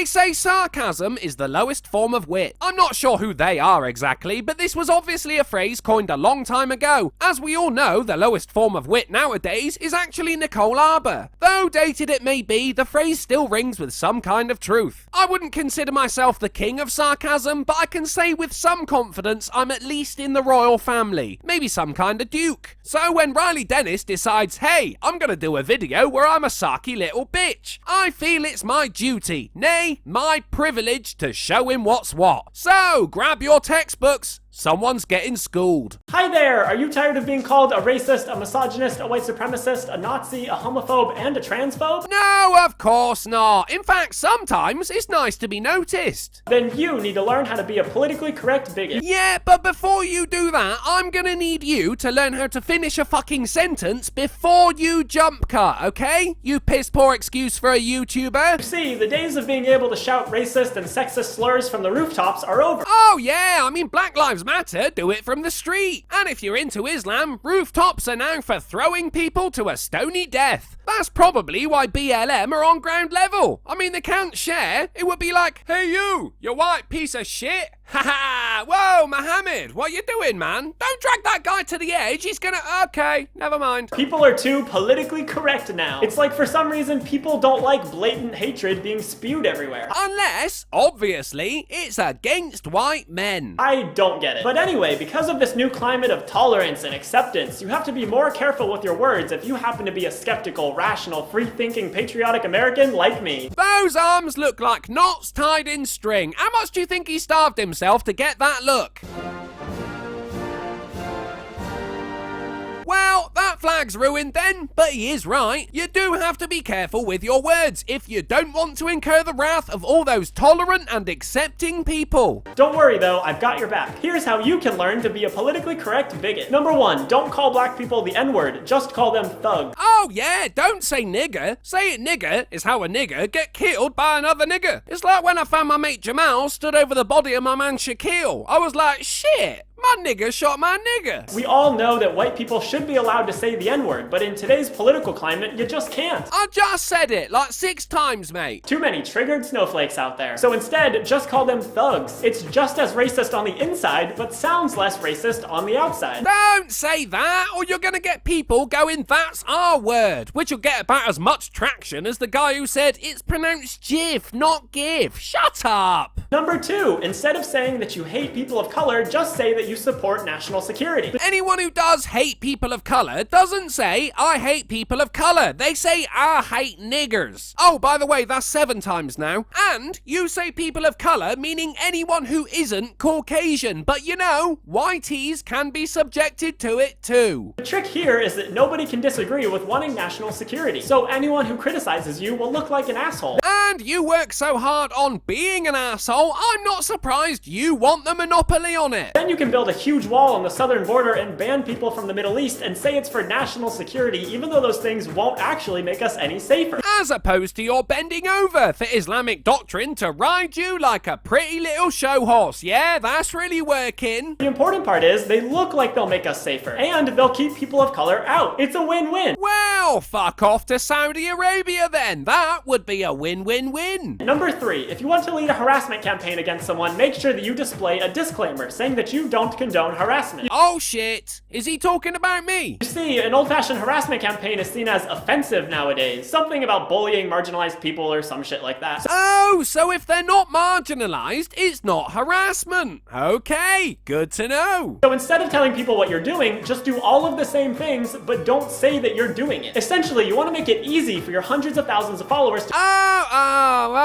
They say sarcasm is the lowest form of wit. I'm not sure who they are exactly, but this was obviously a phrase coined a long time ago. As we all know, the lowest form of wit nowadays is actually Nicole Arbour. Though dated it may be, the phrase still rings with some kind of truth. I wouldn't consider myself the king of sarcasm, but I can say with some confidence I'm at least in the royal family. Maybe some kind of duke. So when Riley Dennis decides, hey, I'm gonna do a video where I'm a sarky little bitch, I feel it's my duty, nay, my privilege to show him what's what. So grab your textbooks. Someone's getting schooled. Hi there! Are you tired of being called a racist, a misogynist, a white supremacist, a Nazi, a homophobe, and a transphobe? No, of course not. In fact, sometimes it's nice to be noticed. Then you need to learn how to be a politically correct bigot. Yeah, but before you do that, I'm gonna need you to learn how to finish a fucking sentence before you jump cut, okay? You piss poor excuse for a YouTuber. You see, the days of being able to shout racist and sexist slurs from the rooftops are over. Oh yeah, I mean Black Lives Matter, do it from the street. And if you're into Islam, rooftops are now for throwing people to a stony death. That's probably why BLM are on ground level. I mean, they can't share. It would be like, hey you white piece of shit. Haha, whoa, Mohammed, what you doing, man? Don't drag that guy to the edge, he's gonna, okay, never mind. People are too politically correct now. It's like for some reason people don't like blatant hatred being spewed everywhere. Unless, obviously, it's against white men. I don't get it. But anyway, because of this new climate of tolerance and acceptance, you have to be more careful with your words if you happen to be a skeptical, rational, free-thinking, patriotic American like me. Those arms look like knots tied in string. How much do you think he starved himself to get that look? Well, that flag's ruined then, but he is right. You do have to be careful with your words if you don't want to incur the wrath of all those tolerant and accepting people. Don't worry though, I've got your back. Here's how you can learn to be a politically correct bigot. Number 1, don't call black people the N-word, just call them thugs. Oh yeah, don't say nigger. Say it nigger is how a nigger get killed by another nigger. It's like when I found my mate Jamal stood over the body of my man Shaquille. I was like, shit. My nigger shot my nigger. We all know that white people should be allowed to say the N-word, but in today's political climate, you just can't. I just said it like 6 times, mate. Too many triggered snowflakes out there. So instead, just call them thugs. It's just as racist on the inside, but sounds less racist on the outside. Don't say that, or you're gonna get people going, that's our word, which will get about as much traction as the guy who said it's pronounced jiff, not give. Shut up. Number 2, instead of saying that you hate people of color, just say that you support national security. Anyone who does hate people of colour doesn't say, I hate people of colour. They say, I hate niggers. Oh, by the way, that's 7 times now. And you say people of colour, meaning anyone who isn't Caucasian. But you know, whiteys can be subjected to it too. The trick here is that nobody can disagree with wanting national security. So anyone who criticizes you will look like an asshole. And you work so hard on being an asshole, I'm not surprised you want the monopoly on it. Then you can build a huge wall on the southern border and ban people from the Middle East and say it's for national security, even though those things won't actually make us any safer. As opposed to your bending over for Islamic doctrine to ride you like a pretty little show horse. Yeah, that's really working. The important part is they look like they'll make us safer, and they'll keep people of color out. It's a win-win. Well, fuck off to Saudi Arabia then. That would be a win-win-win. Number 3, if you want to lead a harassment campaign against someone, make sure that you display a disclaimer saying that you don't condone harassment. Oh shit, is he talking about me? You see, an old-fashioned harassment campaign is seen as offensive nowadays. Something about bullying marginalized people or some shit like that. Oh, so if they're not marginalized, it's not harassment. Okay, good to know. So instead of telling people what you're doing, just do all of the same things, but don't say that you're doing it. Essentially, you want to make it easy for your hundreds of thousands of followers to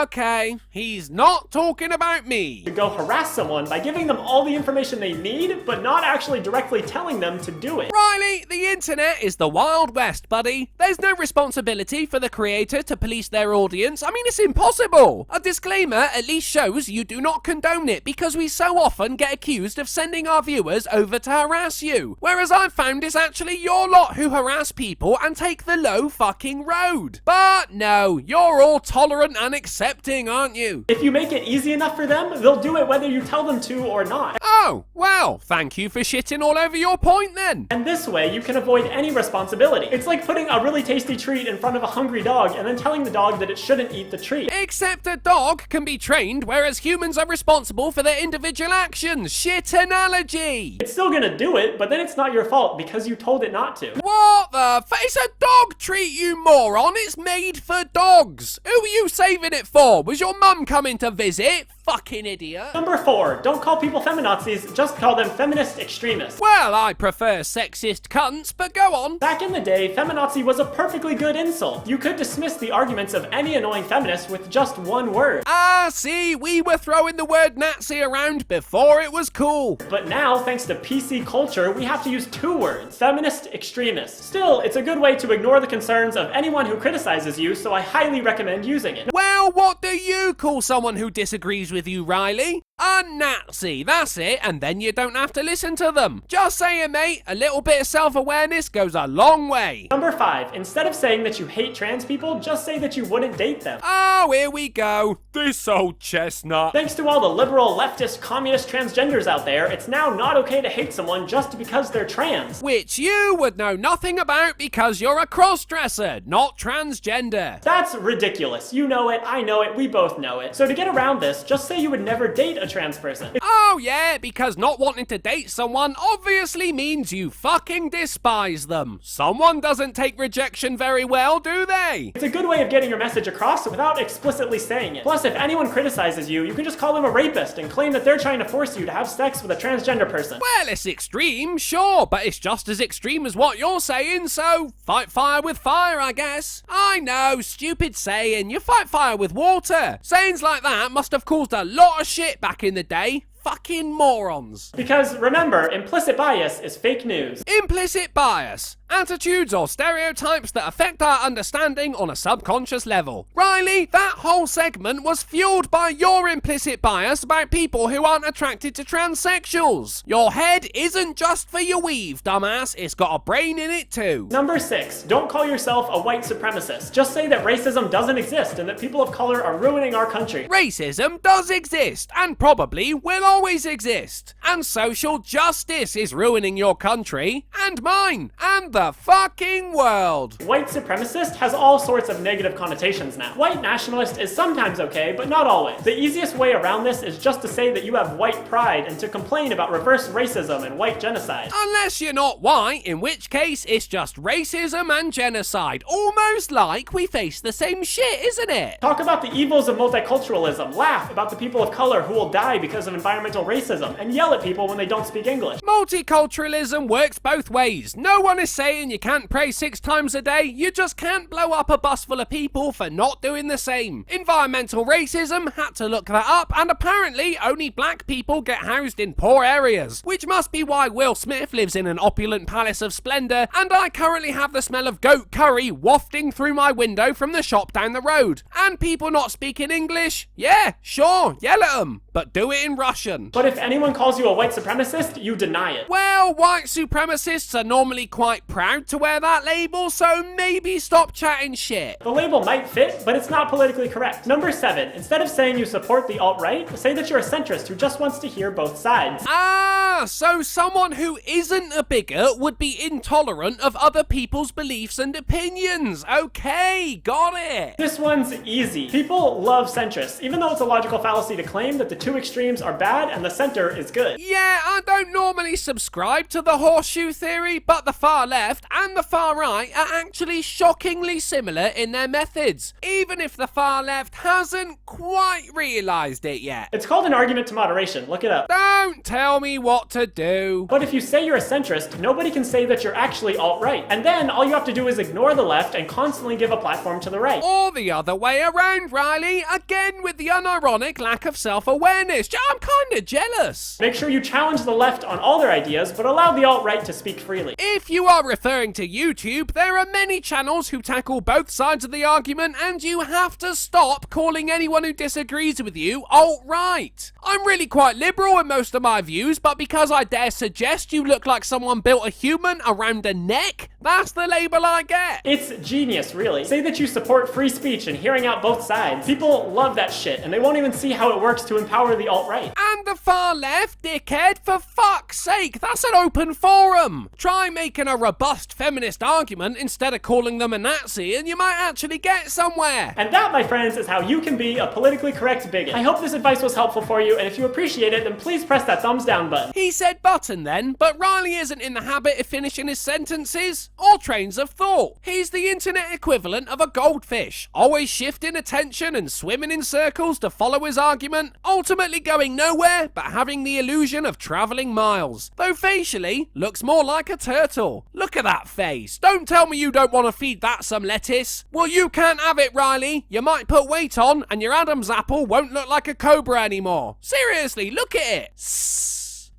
okay. He's not talking about me. go harass someone by giving them all the information they need, but not actually directly telling them to do it. Riley, the internet is the Wild West, buddy. There's no responsibility for the creator to police their audience. I mean, it's impossible. A disclaimer at least shows you do not condone it, because we so often get accused of sending our viewers over to harass you. Whereas I've found it's actually your lot who harass people and take take the low fucking road. But no, you're all tolerant and accepting, aren't you? If you make it easy enough for them, they'll do it whether you tell them to or not. Oh, well, thank you for shitting all over your point then. And this way, you can avoid any responsibility. It's like putting a really tasty treat in front of a hungry dog and then telling the dog that it shouldn't eat the treat. Except a dog can be trained, whereas humans are responsible for their individual actions. Shit analogy. It's still gonna do it, but then it's not your fault because you told it not to. What the It's a dog treat, you moron. It's made for dogs. Who were you saving it for? Was your mum coming to visit? Fucking idiot. Number 4, don't call people feminazis, just call them feminist extremists. Well, I prefer sexist cunts, but go on. Back in the day, feminazi was a perfectly good insult. You could dismiss the arguments of any annoying feminist with just one word. Ah, see, we were throwing the word Nazi around before it was cool. But now, thanks to PC culture, we have to use 2 words, feminist extremist. Still, it's a good way to ignore the concerns of anyone who criticizes you, so I highly recommend using it. Well, what do you call someone who disagrees with you, Riley? A Nazi, that's it, and then you don't have to listen to them. Just saying, mate, a little bit of self-awareness goes a long way. Number 5, instead of saying that you hate trans people, just say that you wouldn't date them. Oh, here we go. This old chestnut. Thanks to all the liberal, leftist, communist transgenders out there, it's now not okay to hate someone just because they're trans. Which you would know nothing about because you're a cross-dresser, not transgender. That's ridiculous. You know it, I know it, we both know it. So to get around this, just say you would never date a trans person. Oh yeah, because not wanting to date someone obviously means you fucking despise them. Someone doesn't take rejection very well, do they? It's a good way of getting your message across without explicitly saying it. Plus, if anyone criticizes you, you can just call them a rapist and claim that they're trying to force you to have sex with a transgender person. Well, it's extreme, sure, but it's just as extreme as what you're saying, so fight fire with fire, I guess. I know, stupid saying, you fight fire with water. Sayings like that must have caused a lot of shit back in the day. Fucking morons. Because remember, implicit bias is fake news. Implicit bias. Attitudes or stereotypes that affect our understanding on a subconscious level. Riley, that whole segment was fueled by your implicit bias about people who aren't attracted to transsexuals. Your head isn't just for your weave, dumbass. It's got a brain in it too. Number 6, don't call yourself a white supremacist. Just say that racism doesn't exist and that people of color are ruining our country. Racism does exist and probably will always exist. And social justice is ruining your country and mine and the fucking world. White supremacist has all sorts of negative connotations now. White nationalist is sometimes okay, but not always. The easiest way around this is just to say that you have white pride and to complain about reverse racism and white genocide. Unless you're not white, in which case it's just racism and genocide. Almost like we face the same shit, isn't it? Talk about the evils of multiculturalism, laugh about the people of color who will die because of environmental racism, and yell at people when they don't speak English. Multiculturalism works both ways. No one is saying you can't pray 6 times a day, you just can't blow up a bus full of people for not doing the same. Environmental racism, had to look that up, and apparently only black people get housed in poor areas, which must be why Will Smith lives in an opulent palace of splendor, and I currently have the smell of goat curry wafting through my window from the shop down the road. And people not speaking English? Yeah, sure, yell at them, but do it in Russian. But if anyone calls you a white supremacist, you deny it. Well, white supremacists are normally quite proud to wear that label, so maybe stop chatting shit. The label might fit, but it's not politically correct. Number 7, instead of saying you support the alt-right, say that you're a centrist who just wants to hear both sides. Ah, so someone who isn't a bigot would be intolerant of other people's beliefs and opinions. Okay, got it. This one's easy. People love centrists, even though it's a logical fallacy to claim that the 2 extremes are bad and the center is good. Yeah, I don't normally subscribe to the horseshoe theory, but the far left and the far right are actually shockingly similar in their methods, even if the far left hasn't quite realised it yet. It's called an argument to moderation, look it up. Don't tell me what to do. But if you say you're a centrist, nobody can say that you're actually alt-right. And then all you have to do is ignore the left and constantly give a platform to the right. Or the other way around, Riley, again with the unironic lack of self-awareness. self-awareness. I'm kinda jealous. Make sure you challenge the left on all their ideas, but allow the alt-right to speak freely. If you are referring to YouTube, there are many channels who tackle both sides of the argument, and you have to stop calling anyone who disagrees with you alt-right. I'm really quite liberal in most of my views, but because I dare suggest you look like someone built a human around a neck, that's the label I get. It's genius, really. Say that you support free speech and hearing out both sides. People love that shit, and they won't even see how it works to empower the alt-right. And the far left, dickhead, for fuck's sake, that's an open forum. Try making a robust feminist argument instead of calling them a Nazi, and you might actually get somewhere. And that, my friends, is how you can be a politically correct bigot. I hope this advice was helpful for you, and if you appreciate it, then please press that thumbs down button. He said button then, but Riley isn't in the habit of finishing his sentences or trains of thought. He's the internet equivalent of a goldfish, always shifting attention and swimming in circles to follow his argument, ultimately going nowhere but having the illusion of travelling miles. Though facially, looks more like a turtle. Look at that face. Don't tell me you don't want to feed that some lettuce. Well, you can't have it, Riley. You might put weight on and your Adam's apple won't look like a cobra anymore. Seriously, look at it.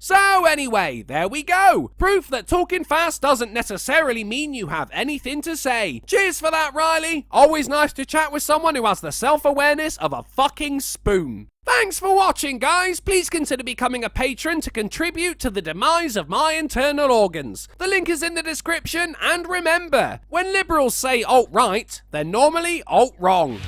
So anyway, there we go. Proof that talking fast doesn't necessarily mean you have anything to say. Cheers for that, Riley. Always nice to chat with someone who has the self-awareness of a fucking spoon. Thanks for watching, guys. Please consider becoming a patron to contribute to the demise of my internal organs. The link is in the description, and remember, when liberals say alt-right, they're normally alt-wrong.